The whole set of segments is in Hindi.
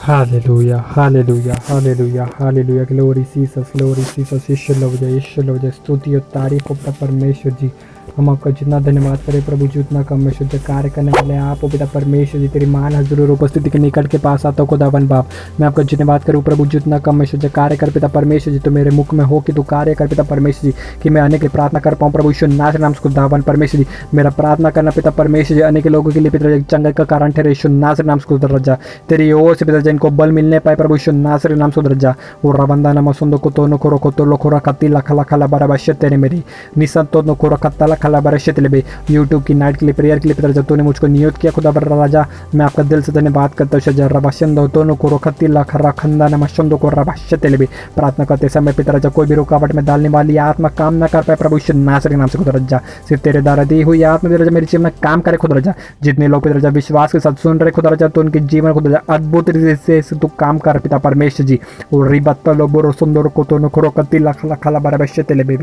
Hallelujah, hallelujah, hallelujah, hallelujah. Glory Jesus, यीशु लव जय स्तुति और तारीफ हो पिता परमेश्वर जी। हम आपका जितना धन्यवाद करें प्रभु जी उतना कम है। शुद्ध कार्य करने वाले आप हो पिता परमेश्वर जी। तेरी मान हजूर उपस्थिति के निकट के पास आता खुदावन बाप, मैं आपका धन्यवाद करूँ प्रभु जी उतना कम है। शुद्ध कार्य कर पिता परमेश्वर जी, तो मेरे मुख में हो कि तू कार्य कर पिता परमेश्वर जी, कि मैं अनेक प्रार्थना कर पाऊँ प्रभु ईश्वर नाथ नाम खुदावन परमेश्वर जी। मेरा प्रार्थना करना पिता परमेश्वर जी अनेक लोगों के लिए पिता चंगे का कारण ठहरे ईश्वर नाथ नाम रजा। तेरी ओर से पिता जिनको बल मिलने पाए प्रभु ईश्वर नाथ नाम रजा। वो रबंदा नम सुंदो को तो नो को लोखोरा कत्ती लखला खला बरा बश्य तेरे मेरी निसत तो नो खोरा कत्ता लखला बरश्य तेरे बे। यूट्यूब की नाइट के लिए प्रेयर के लिए पिता जब तूने मुझको नियुक्त किया खुदा बर राजा, मैं आपका दिल से धन्यवाद करता हूँ। शजा रबाशंदो तो नो खोरो कत्ती लखरा खंदा नम शंदो को रबाश्य तेरे बे। प्रार्थना करते समय पिता राजा कोई भी रुकावट में डालने वाली आत्मा काम ना कर पाए प्रभु ईश्वर नाथ के नाम से खुदा रजा। सिर्फ तेरे द्वारा दी हुई आत्मा पिता मेरे जीवन में काम करे खुदा रजा। जितने लोग पिता विश्वास के साथ सुन रहे खुदा रजा, तो उनके जीवन खुदा अद्भुत रीति से तू काम कर पिता परमेश्वर जी। और रिबत्ता लोबोरो सुंदर को तो नखरो कत्ती लखला खला बरबश्य तेले बे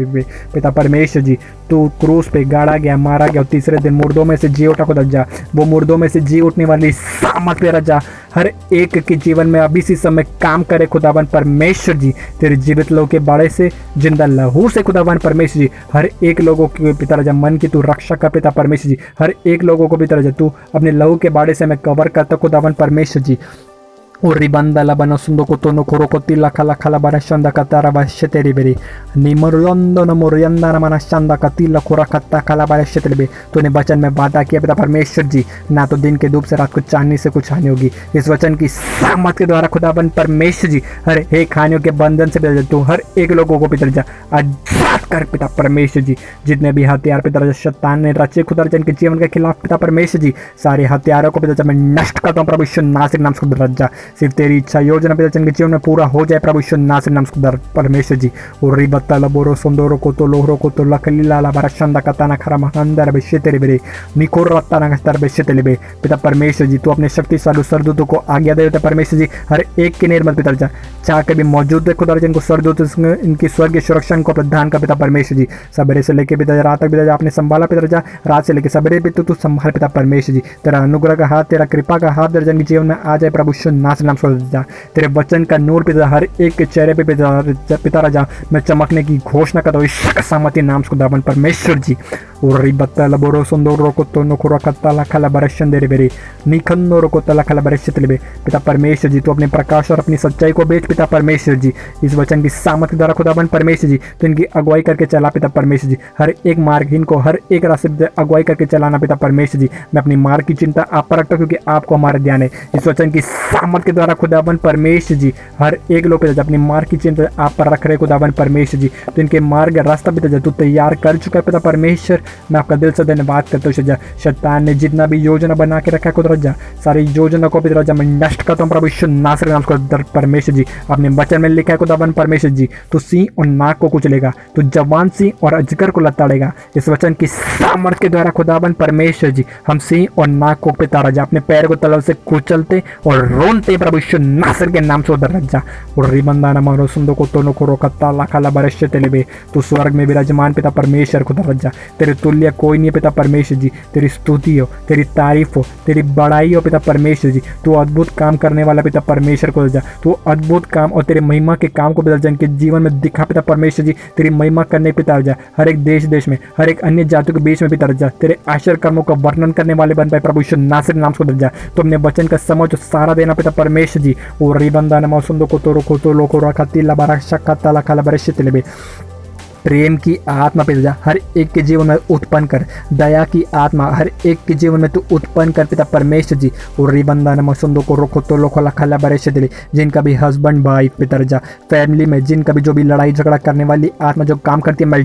पिता परमेश्वर जी। तू क्रूस पे गाड़ा गया, मारा गया और तीसरे दिन मुर्दों में से जी उठा खुदा रजा। वो मुर्दों में से जी उठने वाली सामत पे रजा हर एक के जीवन में अभी इसी समय काम करे खुदावन परमेश्वर जी। तेरे जीवित लोग के बाड़े से जिंदा लहू से खुदावन परमेश्वर जी हर एक लोगों के पिता राजा मन की तू रक्षा कर पिता परमेश्वर जी। हर एक लोगों को पिता राजा तू अपने लहू के बाड़े से मैं कवर करता खुदावन परमेश्वर जी। और रिबंदा लबनो सुंदो को तो नो खोरो को तिला खला खला बना शंदा का तारा बश्य तेरी बेरी निमरोंदो न मोरियंदा न मना शंदा का तिला खोरा कत्ता खला बश्य तेरी बे। तूने वचन में वादा किया पिता परमेश्वर जी, ना तो दिन के धूप से रात को चांदनी से कुछ हानि होगी। इस वचन की सामत के द्वारा खुदाबंद परमेश्वर जी हर एक हानियों के बंधन से पिता तू हर एक लोगों को पिता जा आजाद कर पिता परमेश्वर जी। जितने भी हथियार पिता शैतान ने रचे खुदा के जीवन के खिलाफ पिता परमेश्वर जी, सारे हथियारों को पिता मैं नष्ट करता हूँ प्रभु ईश्वर नाथ नाम से रजा। सिर्फ तेरी इच्छा योजना पिता के जीवन में पूरा हो जाए प्रभु ईश्वर नाथ नाम से परमेश्वर जी। और रिबत्ता लबोरो सुंदरो को तो लोहरो को तो लखली लाला बरशंदा कताना खरा महंदर बेशे तेरे बेरे निकोर रत्ता नगर बेशे तेरे बे। पिता परमेश्वर जी तू अपने शक्तिशाली सरदूतों को आज्ञा दे परमेश्वर जी हर एक के निर्मल पिता जा चाह के भी मौजूद है खुदा जिनको सरदूत इनकी स्वर्गीय सुरक्षा को प्रदान का पिता परमेश्वर जी। सवेरे से लेके पिता रात तक पिता आपने संभाला पिता जा, रात से लेके सवेरे भी तू संभाल पिता परमेश्वर जी। तेरा अनुग्रह का हाथ तेरा कृपा का हाथ दर्जन के जीवन में आ जाए प्रभु ईश्वर नाथ नाम जा। तेरे वचन का नूर पिता हर एक के चेहरे पे पिता राजा मैं चमकने की घोषणा करता हूँ सहमति नाम से दावन परमेश्वर जी। और रिबत्ता लबोरो सुंदरो को तो नखोरा कत्ता खला बरशन दे बेरे निखंदो को तला खला बरशत ले पिता परमेश्वर जी। तू अपने प्रकाश और अपनी सच्चाई को बेच पिता परमेश्वर जी। इस वचन की सामत के द्वारा खुदाबंद परमेश्वर जी तो इनकी अगुवाई करके चला पिता परमेश्वर जी। हर एक मार्गहीन को हर एक रास्ते अगुवाई करके चलाना पिता परमेश्वर जी। मैं अपनी मार्ग की चिंता आप पर रखता हूँ क्योंकि आपको हमारे ध्यान है। इस वचन की सामत के द्वारा खुदाबंद परमेश्वर जी हर एक लोग पिता अपनी मार्ग की चिंता आप पर रख रहे खुदाबंद परमेश्वर जी। तो इनके मार्ग रास्ता पिता तू तैयार कर चुका है पिता परमेश्वर। मैं आपका दिल से धन्यवाद करता हूँ। शैतान ने जितना भी योजना बना के रखा है खुदा रजा सारी योजना को पिता रजा मैं नष्ट करता हूँ प्रभु ईश्वर नासर नाम को परमेश्वर जी। अपने वचन में लिखा है खुदाबंद परमेश्वर जी तू सिंह और नाग को कुचलेगा, तू जवान सिंह और अजगर को लताड़ेगा। इस वचन की सामर्थ के द्वारा खुदाबंद परमेश्वर जी हम सिंह और नाग को पिता रजा अपने पैर को तलव से कुचलते और रोनते प्रभु ईश्वर नासर के नाम से उधर रजा। और रिबंदा नमो सुंदो को तो नो कत्ता लाखा बरश्य तेले तू स्वर्ग में विराजमान पिता परमेश्वर खुदा रजा। तेरे तुल्य कोई नहीं पिता परमेश्वर जी। तेरी स्तुति हो, तेरी तारीफ हो, तेरी बड़ाई हो पिता परमेश्वर जी। तू अद्भुत काम करने वाला पिता परमेश्वर को जा। तू अद्भुत काम और तेरे महिमा के काम को पिता जन के जीवन में दिखा पिता परमेश्वर जी। तेरी महिमा करने पिता जा हर एक देश में हर एक अन्य जातियों के बीच में पिता जा तेरे आश्चर्य कर्मों का वर्णन करने वाले बन पाए प्रभु ईश्वर नासर नाम को दर्जा। तो अपने वचन का समझ सारा देना पिता परमेश्वर जी। और रिबंदा नमो सुंदो को तो लोको रखा तिला बारा शक्का ताला खाला बरश्य तेले प्रेम की आत्मा पिता हर एक के जीवन में उत्पन्न कर। दया की आत्मा हर एक के जीवन में तू उत्पन्न कर पिता परमेश्वर जी। और रिबंदा नमो सुंदो को रोको तो लोको लखला बरश्य दिले जिनका भी हस्बैंड भाई पिता रजा फैमिली में जिनका भी जो भी लड़ाई झगड़ा करने वाली आत्मा जो काम करती है मैं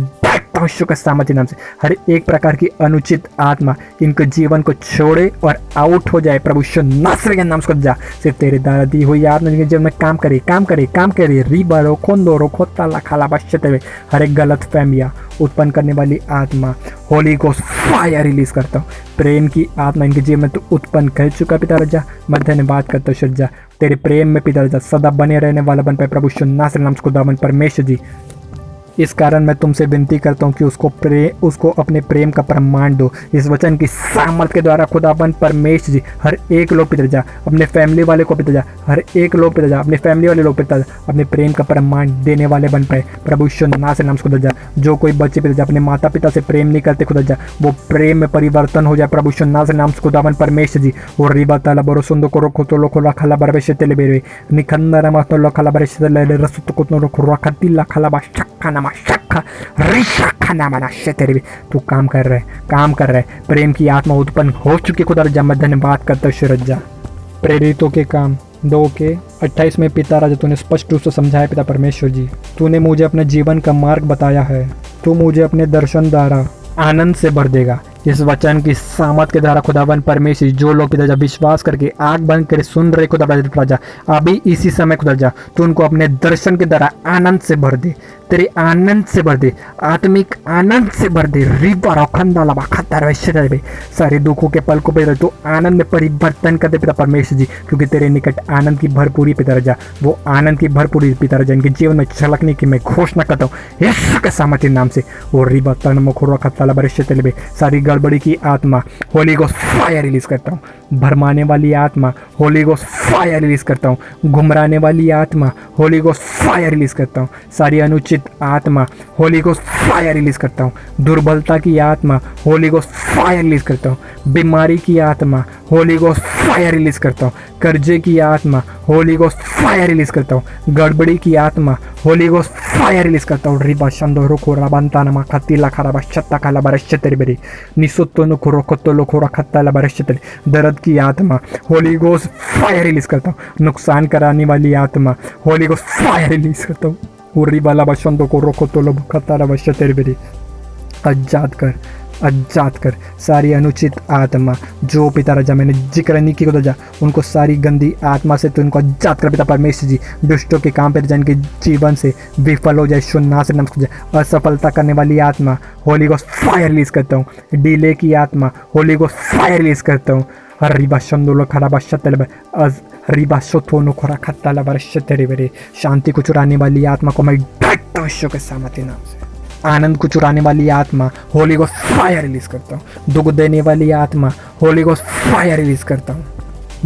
शुक्र सहमति नाम से हर एक प्रकार की अनुचित आत्मा इनके जीवन को छोड़े और आउट हो जाए प्रभु ईश्वर नासर के नाम से जा। सिर्फ तेरे द्वारा दी हुई आत्मा जिनके जीवन में काम करे रिबरो खोंदो खोता लखाला बश्यते हर एक गलत फहमियां उत्पन्न करने वाली आत्मा होली को फायर रिलीज करता हूँ। प्रेम की आत्मा इनके जीवन में तो उत्पन्न कर चुका पिता रजा। मैं धन्यवाद करता हूँ सज्जा तेरे प्रेम में पिता रजा सदा बने रहने वाला बन पाए प्रभु ईश्वर नासर नाम से दामन परमेश्वर जी। इस कारण मैं तुमसे विनती करता हूँ कि उसको अपने प्रेम का प्रमाण दो। इस वचन की सामर्थ के द्वारा खुदाबंद परमेश्वर जी हर एक लोग पिता अपने फैमिली वाले को पिता हर एक लोग पिता अपने फैमिली वाले लोग पिता अपने प्रेम का प्रमाण देने वाले बन पाए प्रभु यीशु नाम से नाम खुदा। जो कोई बच्चे पिता अपने माता पिता से प्रेम नहीं करते खुदा वो प्रेम में परिवर्तन हो जाए प्रभु यीशु नाम से नाम खुदाबंद परमेश्वर जी। और रिबा ताला बरो सुंदो को रोको तो लोको रखला बरबेश तेले बेरे निखंदर मत लो खला बरबेश तेले रसुत को तो रोको रखती ला खला बा शक्का नामा शक्का रिशक्का नामा ना तेरे तू काम कर रहा है प्रेम की आत्मा उत्पन्न हो चुकी खुदा रजा। मैं धन्यवाद करता हूँ रजा। प्रेरितों के काम 2:28 में पिता राजा तूने स्पष्ट रूप से समझाया पिता परमेश्वर जी तूने मुझे अपने जीवन का मार्ग बताया है। तू मुझे अपने दर्शन द्वारा आनंद से भर देगा। इस वचन की सामर्थ के द्वारा खुदावन परमेश्वर जो लोग पिता विश्वास करके आंख बंद कर सुन रहे खुदा राजा अभी इसी समय खुदा जा तू उनको अपने दर्शन के द्वारा आनंद से भर दे। तेरे आनंद से भर दे, आत्मिक आनंद से भर दे। सारे दुखों के पल को पिता तो आनंद में परिवर्तन कर दे पिता परमेश्वर जी क्योंकि तेरे निकट आनंद की भरपूरी पिता राजा वो आनंद की भरपूरी पिता राजा इनके जीवन में छलकने की मैं घोषणा करता हूँ यीशु के सामर्थ्य नाम से। और रिबा तन मुखुरा खतला बरिश तेलबे सारी गड़बड़ी की आत्मा होली गोस्ट फायर रिलीज करता हूँ। भरमाने वाली आत्मा होली गोस्ट फायर रिलीज करता हूँ। गुमराने वाली आत्मा होली गोस्ट फायर रिलीज करता हूँ। सारी अनुचित आत्मा होली गोस्ट फायर रिलीज करता हूँ। दुर्बलता की आत्मा होली गोस्ट फायर रिलीज करता हूँ। बीमारी की आत्मा होली गोस्ट फायर रिलीज करता हूँ। कर्जे की आत्मा होली गोस्ट फायर रिलीज करता हूँ। गड़बड़ी की आत्मा होली गोस्ट फायर रिलीज करता हूँ। रिबा शंदो रोको रबंता नमा खतिला खराबा शत्ता काला बरश्चतेरी बेरी निसुत्तो नुको रोकोतो लोको रखत्ता बरश्चतेरी दर्द की आत्मा होली गोस्ट फायर रिलीज करता हूँ। नुकसान कराने वाली आत्मा होली गोस्ट फायर रिलीज करता हूँ। उरी वाला बशंदो को रोकोतो लो खत्ता बरश्चतेरी बेरी आजाद कर सारी अनुचित आत्मा जो पिता राजा मैंने जिक्र नहीं किया राजा उनको सारी गंदी आत्मा से तो उनको आजाद कर पिता परमेश्वर जी। दुष्टों के काम पे जिनके जीवन से विफल हो जाए शुन्ना से नमक जाए। असफलता करने वाली आत्मा होली गोस्ट फायर रिलीज करता हूँ। डिले की आत्मा होली गोस्ट फायर रिलीज करता हूँ। रिबा शंदोलो खराबा शतल रिबा सोथोनो खोरा खत्ता बरश्चतेरी बेरी शांति को चुराने वाली आत्मा को मैं डांटता हूँ यीशु के सामर्थ्य नाम से। आनंद को चुराने वाली आत्मा होली गोस्ट फायर रिलीज करता हूँ। दुख देने वाली आत्मा होली गोस्ट फायर रिलीज करता हूँ।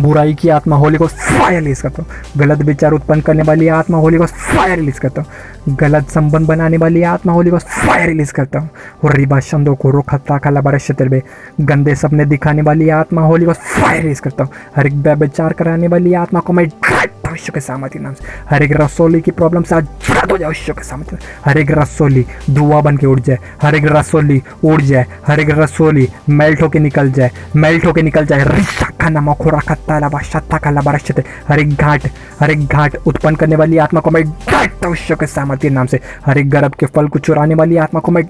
बुराई की आत्मा होली गोस्ट फायर रिलीज करता हूँ। गलत विचार उत्पन्न करने वाली आत्मा होली गोस्ट फायर रिलीज करता हूँ। गलत संबंध बनाने वाली आत्मा होली गोस्ट फायर रिलीज करता हूँ। और रिबा शंदो को रोखता काला बरश्चतेरी गंदे सपने दिखाने वाली आत्मा होली गोस्ट फायर रिलीज करता हूँ। हर एक व्यभिचार कराने वाली आत्मा को मैं यीशु के सामर्थ्य नाम से। हर एक रसोली की प्रॉब्लम से आजाद हो जाए यीशु के सामर्थ्य। हर एक रसोली धुआं बन के उड़ जाए। हर एक रसोली उड़ जाए। हर एक रसोली मेल्ट होके निकल जाए। रिशक्का नामा खोरा खत्ता लाबा शत्ता काला बरश्चते हर एक घाट उत्पन्न करने वाली आत्मा को मैं डांटता हूँ यीशु के सामर्थ्य नाम से। हर एक गर्भ के फल को चुराने वाली आत्मा को मैं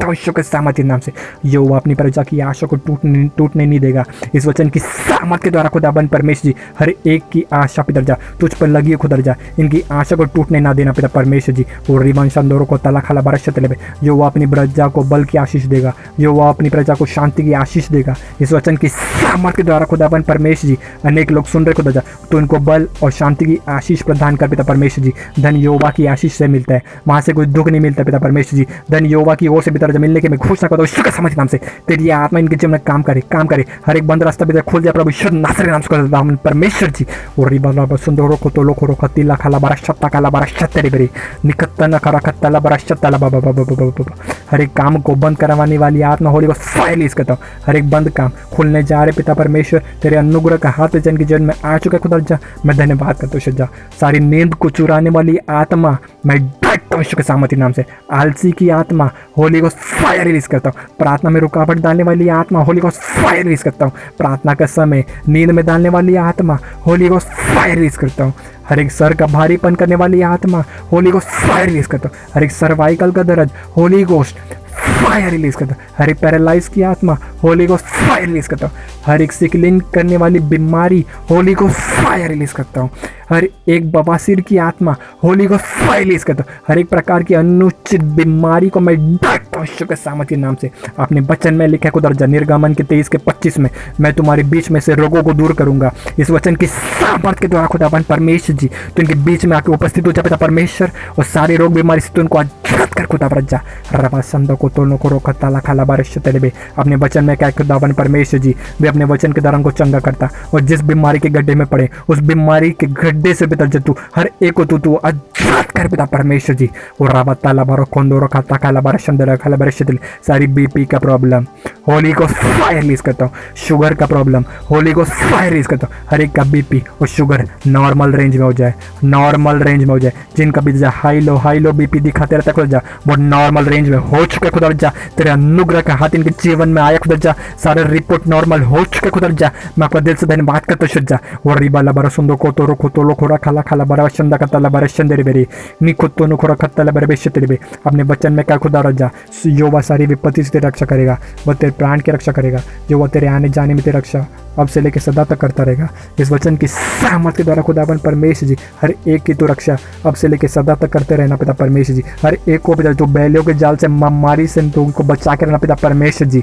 यीशु के सामर्थ्य नाम से। यहोवा अपनी प्रजा की आशा को टूटने नहीं देगा। इस वचन की सामर्थ के द्वारा खुदाबंद परमेश्वर जी हर एक की आशा पिता जा तुझ पर लगी है खुदा जा इनकी आशा को टूटने ना देना पिता परमेश्वर जी। और रिबन शंदोरों को तला खला बरश्चते ले यहोवा अपनी प्रजा को बल की आशीष देगा। यहोवा अपनी प्रजा को शांति की आशीष देगा। इस वचन की सामर्थ के द्वारा खुदाबंद परमेश्वर जी अनेक लोग सुन रहे खुदा जा तो इनको बल और शांति की आशीष प्रदान कर पिता परमेश्वर जी। धन यहोवा की आशीष से मिलता है, वहां से कोई दुख नहीं मिलता पिता परमेश्वर जी। धन यहोवा की ओर से पिता मिलने के मैं घोषणा करता हूँ यीशु के सामर्थ्य नाम से। तेरी आत्मा इनके जीवन में काम करे। हर एक बंद रास्ता पिता खोल दिया प्रभु यीशु नासरी नाम से परमेश्वर जी। और रिबा सुंदरो को तो लोको खतिला खाला बरश्चत्ता काला बरश्चतेरी बेरी निकत्तना खरा खत्ताला बरश्चत्ता ला बाबा। हर एक काम को बंद करवाने वाली आत्मा होली गोस्ट फायर रिलीज करता हूँ। हर एक बंद काम खुलने जा रहे पिता परमेश्वर तेरे अनुग्रह का हाथ पे जिनके जीवन में आ चुका खुदा जा मैं धन्यवाद करता हूँ। सारी नींद को चुराने वाली आत्मा मैं डांटता हूँ यीशु के सामर्थ्य नाम से। आलसी की आत्मा होली गोस्ट फायर रिलीज करता हूँ। प्रार्थना में रुकावट डालने वाली आत्मा होली गोस्ट फायर रिलीज करता हूँ। प्रार्थना के समय नींद में डालने वाली आत्मा होली गोस्ट फायर रिलीज करता हूँ। हर एक सर का भारीपन करने वाली आत्मा होली गोस्ट फायर रिलीज करता हूँ। हर एक सर्वाइकल का दर्द होली गोस्ट फायर रिलीज करता हूँ। हर एक पैरालाइज की आत्मा होली गोस्ट फायर रिलीज करता हूँ। हर एक सिकलिंग करने वाली बीमारी होली गोस्ट फायर रिलीज करता हूँ। हर एक बवासीर की आत्मा होली गोस्ट फायर रिलीज करता हूँ। हर एक प्रकार की अनुचित बीमारी को मैं डांटता करता हूँ यीशु के सामर्थी नाम से। अपने वचन में लिखा खुदा निर्गमन के 23 के 25 में, मैं तुम्हारे बीच में से रोगों को दूर करूंगा। इस वचन की सामर्थ के द्वारा खुदावन परमेश्वर जी तो इनके बीच में आके उपस्थित हो जा पिता परमेश्वर, और सारे रोग बीमारी से तो उनको आजाद कर खुदा जा। रबा संदो को तोलो को रोका ताला खाला बारिश तेरे बे अपने वचन में क्या खुदावन परमेश्वर जी वे अपने वचन के द्वारा को चंगा करता, और जिस बीमारी के गड्ढे में पड़े उस बीमारी के गड्ढे से पिता तू हर एक को तू आजाद कर पिता परमेश्वर जी। और रबा ताला बारो खोंदो रोका ताला बारिश अंदर खाला बारिश सारी बीपी का प्रॉब्लम होली को फायर रिलीज करता हूँ, शुगर का प्रॉब्लम होली को फायर रिलीज करता हूँ, हर एक का बीपी और शुगर नॉर्मल रेंज में हो जाए, नॉर्मल रेंज में हो जाए। जिनका भी हाई लो बीपी दिखाते रहता खुदा जा वो नॉर्मल रेंज में हो चुके खुदा जा। तेरे अनुग्रह का हाथ इनके जीवन में आया खुदा जा, सारे रिपोर्ट नॉर्मल हो चुके खुदा जा। मैं आपका दिल से धन्यवाद करता हूँ जा। और रिबा लबरा सुंदो को तो रोको तो लो खोरा खाला खाला बरा शंदा का तला बरा शंदे बेरी नी खुद तो खोरा खत्ता बरे बेश तेरे बे अपने बच्चन में क्या खुदा रजा जो वह सारी विपत्ति से तेरी रक्षा करेगा, वह तेरे प्राण की रक्षा करेगा, जो वह तेरे आने जाने में तेरी रक्षा अब से लेकर सदा तक करता रहेगा। इस वचन की सहमत के द्वारा खुदावन परमेश्वर जी हर एक की तो रक्षा अब से लेकर सदा तक करते रहना पिता परमेश्वर जी। हर एक को पिता जो बैलों के जाल से महामारी से तो उनको बचा के रहना पिता परमेश्वर जी।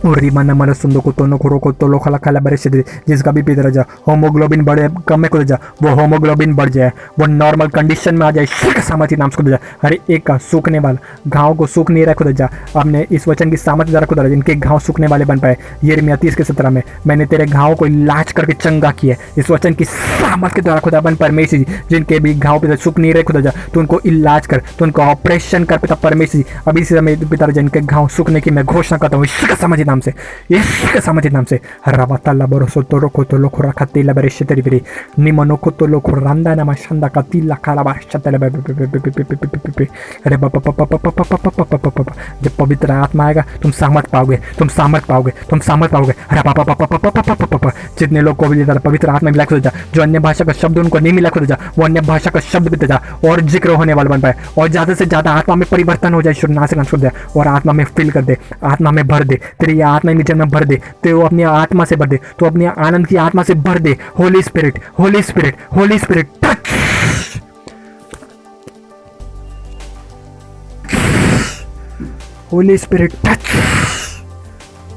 और रिमाना मन सुंदो को तोनो खोरो को तो लो खला खाला बरे से जिसका भी पिता जा होमोग्लोबिन बढ़े कम को जा वो होमोग्लोबिन बढ़ जाए, वो नॉर्मल कंडीशन में आ जाए सामर्थ्य नाम से जा। हर एक का सूखने वाला घाव को सूख नहीं रहा खुदा जा। आपने इस वचन की सामर्थ्य द्वारा खुदा जिनके घाव सूखने वाले बन पाए। यिर्मयाह 30 के 17 में मैंने तेरे घाव को इलाज करके चंगा किया। इस वचन की सामर्थ्य के द्वारा खुदा बन परमेश्वर जी जिनके भी घाव पिता सूख नहीं रहे खुदा जा तो उनको इलाज कर, तो उनको ऑपरेशन कर पिता परमेश्वर जी। अभी इसी समय पिता जिनके घाव सूखने की मैं घोषणा करता हूँ समझ नाम से, यीशु के सामर्थ्य नाम से। हरावाताला बरोसो तोरो को तो लोखो रखतीला बरेश तेरी बेरी निमनो को तो लोखो रंदा ना मशंदा कतीला काला बारिश तेरे बे अरे बाबा जब पवित्र आत्मा आएगा तुम सामर्थ पाओगे, तुम सामर्थ पाओगे, तुम सामर्थ पाओगे। अरे बाबा जितने लोग को भी पवित्र आत्मा मिला खुद जा, जो अन्य भाषा का शब्द उनको नहीं मिला खुद जा वो अन्य भाषा का शब्द भी जा और जिक्र होने वाला बन पाए, और ज्यादा से ज्यादा आत्मा में परिवर्तन हो जाए शुरुआत से दे और आत्मा में फिल कर दे, आत्मा में भर दे, तेरी आत्मा में जन्म भर दे, तो अपनी आत्मा से भर दे, तो अपनी आनंद की आत्मा से भर दे। Holy spirit holy spirit holy spirit touch, holy spirit touch.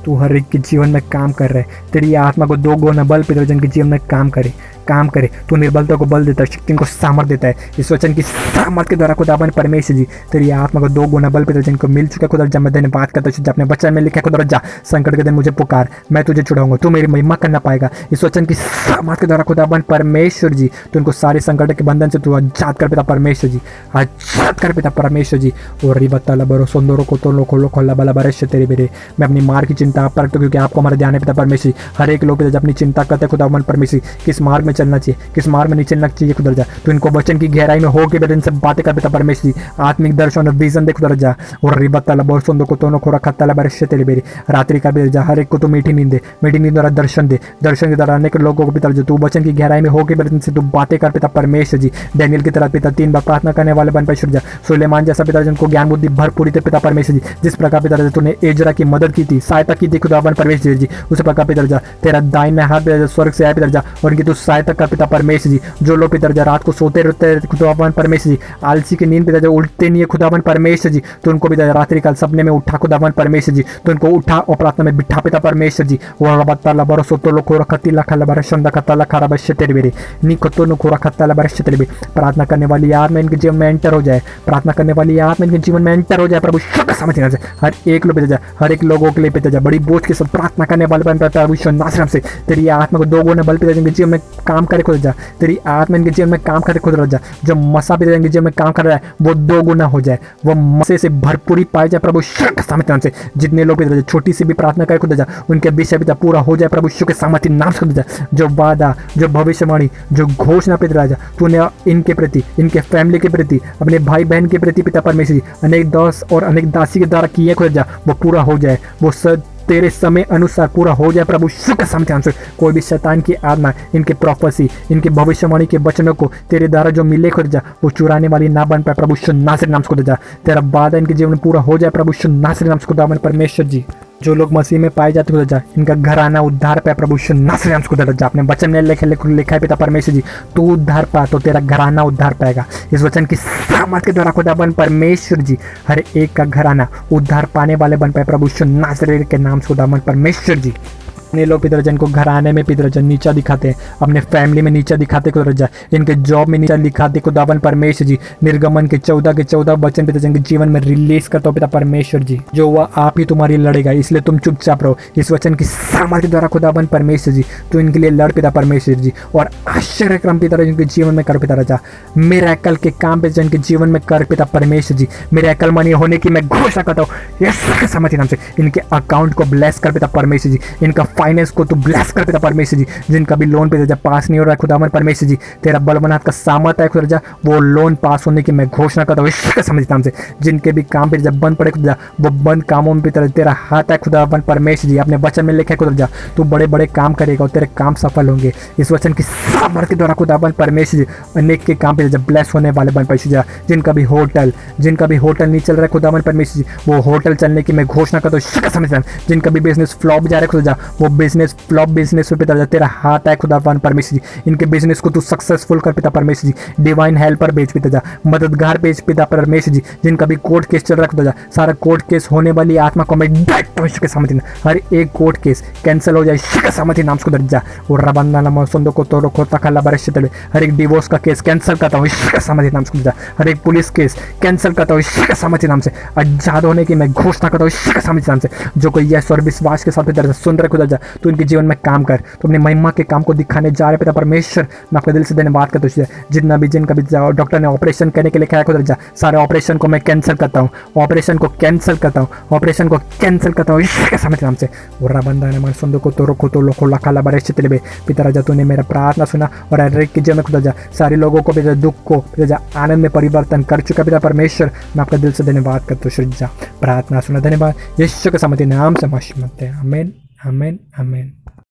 तू हर एक के जीवन में काम कर रहा है, तेरी आत्मा को 2 गुना बल पिता जिनके जीवन में काम करे। तू निर्बलता को बल देता है, शक्ति को सामर्थ देता है। इस वचन की सामर्थ के द्वारा खुदावन परमेश्वर जी तेरी आत्मा को 2 गुना बल पिता जिनको मिल चुका खुदा जब मैं धन्यवाद करता हूँ। अपने वचन में लिखा खुदा जा संकट के दिन मुझे पुकार मैं तुझे छुड़ाऊंगा, तू मेरी महिमा करना पाएगा। इस वचन की सामर्थ के द्वारा खुदावन परमेश्वर जी तो उनको सारे संकट के बंधन से तू आजाद कर पिता परमेश्वर जी, आजाद कर पिता परमेश्वर जी। और रिबत्ता लबरो सुंदरों को तो लो खोलो खोला बला बरश तेरे बेरे मैं अपनी मार्ग की चिंता आप रखता हूँ क्योंकि आपको हमारा ध्यान है पिता परमेश्वर। हर एक लोग पिता अपनी चिंता करते खुदावन परमेश्वर किस मार्ग में चलना चाहिए, किस मार्ग में नहीं चलना चाहिए खुदा जा। तो इनको वचन की गहराई में होके बेटा इनसे बातें कर पिता परमेश्वर आत्मिक दर्शन और विजन दे खुदा जा। और रिबत्ता लबो सुंदो को तो खोरा खत्ता बरश तेरे बेरे रात्रि का भी जा हर एक को तो मीठी नींद दे, मीठी नींद द्वारा दर्शन दे, दर्शन के द्वारा अनेक लोगों को पिता जो तू वचन की गहराई में होके बेटा इनसे तू बातें कर पिता परमेश्वर जी। डैनियल की तरह पिता 3 बार प्रार्थना करने वाले बन पाए जा। सुलेमान जैसा पिता जिनको ज्ञान बुद्धि भरपूरी थे पिता परमेश्वर जी, जिस प्रकार पिता तूने एजरा की मदद की थी, सहायता की थी खुदावन परमेश्वर जी, उस प्रकार पिता जा तेरा दाहिना हाथ पिता स्वर्ग से आया पिता जा और इनकी तू सहायता कर पिता परमेश्वर जी। जो लोग पिता रात को सोते रहते खुदावन परमेश्वर जी, आलसी की नींद पिता जो उठते नहीं है खुदावन परमेश्वर जी, तो उनको पिता रात्रि काल सपने में उठा खुदावन परमेश्वर जी, तो उनको उठा और प्रार्थना में बिठा पिता परमेश्वर जी। वो रबत्ता बरसो तो लोग खत्ती लखा लबरा शंदा खत्ता लखा रबश तेरे बेरे नी खत्तो नो खोरा खत्ता लबरश तेरे बे। प्रार्थना करने वाली आत्मा इनके जीवन में एंटर हो जाए, प्रार्थना करने वाली आत्मा इनके जीवन में एंटर हो जाए प्रभु शब्द समझना से हर एक लोग पिता जा, हर एक लोगों के लिए पिता जा बड़ी बोझ के साथ प्रार्थना करने वाले बन पाता प्रभु नासरम से। तेरी आत्मा को 2 गुना बल पिता इनके जीवन में काम करे खुद जा, तेरी आत्मा इनके जीवन में काम करे खुद जा। जो मसा पिता इनके जीवन में काम कर रहा है वो 2 गुना हो जाए, वो मसे से भरपूरी पाई जाए प्रभु शब्द समझना से। जितने लोग पिता छोटी सी भी प्रार्थना करे खुद जा उनके विषय पिता पूरा हो जाए प्रभु शु के सामर्थ्य नाम से खुद जा। जो वादा, जो भविष्यवाणी, जो घोषणा पिता राजा तूने इनके प्रति, इनके फैमिली के प्रति, अपने भाई बहन के प्रति पिता परमेश्वर जी अनेक दास और अनेक दासी के द्वारा किए खुद जा वो पूरा हो जाए, वो तेरे समय अनुसार पूरा हो जाए प्रभु शुक्र समझान से। कोई भी शैतान की आत्मा इनके प्रोफेसी, इनके भविष्यवाणी के वचनों को तेरे द्वारा जो मिले खुद जा वो चुराने वाली ना बन पाए प्रभु नासिर नाम से खुद जा। तेरा वादा इनके जीवन में पूरा हो जाए प्रभु नासिर नाम से खुदा परमेश्वर जी। जो लोग मसीह में पाए जाते खुदा जा, इनका घराना उद्धार पाए प्रभु यीशु नासरी नाम से खुदा जा। अपने वचन में लिखा है पिता परमेश्वर जी, तू उद्धार पा तो तेरा घराना उद्धार पाएगा। इस वचन की सामर्थ के द्वारा खुदा बन परमेश्वर जी हर एक का घराना उद्धार पाने वाले बन पाए प्रभु यीशु नासरी के नाम से खुदा बन परमेश्वर जी। अपने लोग पितरजन को घराने में पितरजन नीचा दिखाते हैं, अपने फैमिली में नीचा दिखाते खुदा, इनके जॉब में नीचा दिखाते खुदावन परमेश्वर जी। निर्गमन के 14 वचन पितरजन के जीवन में रिलीज करता हो पिता परमेश्वर जी, जो वह आप ही तुम्हारी लड़ेगा, इसलिए तुम चुपचाप रहो। इस वचन की सामर्थ्य द्वारा खुदावन परमेश्वर जी तो इनके लिए लड़ पिता परमेश्वर जी, और आश्चर्यक्रम पितरजन के जीवन में कर पिता राजा। मिरेकल के काम पितरजन के जीवन में कर पिता परमेश्वर जी। मिरेकल मनी होने की मैं घोषणा करता हूँ यीशु के सामर्थ्य नाम से। इनके अकाउंट को ब्लेस कर पिता परमेश्वर जी, इनका फाइनेंस को तो ब्लेस कर पिता परमेश्वर जी। जिनका भी लोन पे पास नहीं हो रहा है खुदावन परमेश्वर जी, तेरा बलवनाथ का सामर्थ है खुदा, वो लोन पास होने की मैं घोषणा करता हूँ यीशु के सामर्थ्य नाम से। जिनके भी काम पे जब बंद पड़े खुदा, वो बंद कामों में तेरा हाथ है खुदावन परमेश्वर जी। अपने वचन में लिखा है खुदा, तू बड़े बड़े काम करेगा और तेरे काम सफल होंगे। इस वचन की सामर्थ के द्वारा खुदावन परमेश्वर जी अनेक के काम पे जब ब्लेस होने वाले बन परमेश्वर जी। जिनका भी होटल नहीं चल रहा है खुदावन परमेश्वर जी, वो होटल चलने की मैं घोषणा करता हूँ यीशु के सामर्थ्य नाम से। जिनका भी बिजनेस फ्लॉप जा रहा है खुदा, वो बिजनेस फ्लॉप बिजनेस पे पिता तेरा हाथ है खुदावन परमेश्वर जी। इनके बिजनेस को तू सक्सेसफुल कर पिता परमेश्वर जी। डिवाइन हेल्पर भेज पिता जा, मददगार भेज पिता परमेश्वर जी। जिनका भी कोर्ट केस चल रहा है खुदा, सारा कोर्ट केस होने वाली आत्मा को मैं यीशु के सामर्थ्य नाम, हर एक कोर्ट केस कैंसिल हो जाए यीशु के सामर्थ्य नाम से दर्जा। और रबंदा नाम सुंदो को तोरो खोता खला बरशतले, हर एक डिवोर्स का केस कैंसिल करता हूँ यीशु के सामर्थ्य नाम से दर्जा। हर एक पुलिस केस कैंसिल करता हूँ यीशु के सामर्थ्य नाम से। आजाद होने की मैं घोषणा करता हूँ यीशु के सामर्थ्य नाम से। जो कोई यस और विश्वास के साथ दर्जा सुन रहे खुदा, तो इनके जीवन में काम कर, तो अपने महिमा के काम को दिखाने जा रहे पिता परमेश्वर। मैं अपने दिल से धन्यवाद करता हूँ। जितना भी जिनका भी डॉक्टर ने ऑपरेशन करने के लिए कहा खुदा, सारे ऑपरेशन को मैं कैंसिल करता हूँ, ऑपरेशन को कैंसिल करता हूँ, ऑपरेशन को कैंसिल करता हूँ यीशु के सामर्थ्य नाम से। और बंदा ने मन सुंदो को तोरो को तो लोको लखाला बरशतले बे पिता राजा, तूने मेरा प्रार्थना सुना और हर एक के जीवन में खुदा सारे लोगों को पिता दुख को पिता आनंद में परिवर्तन कर चुका पिता परमेश्वर। मैं आपका दिल से धन्यवाद करता हूँ श्रीजा, प्रार्थना सुना, धन्यवाद यीशु के सामर्थ्य नाम से। आमीन आमीन आमीन।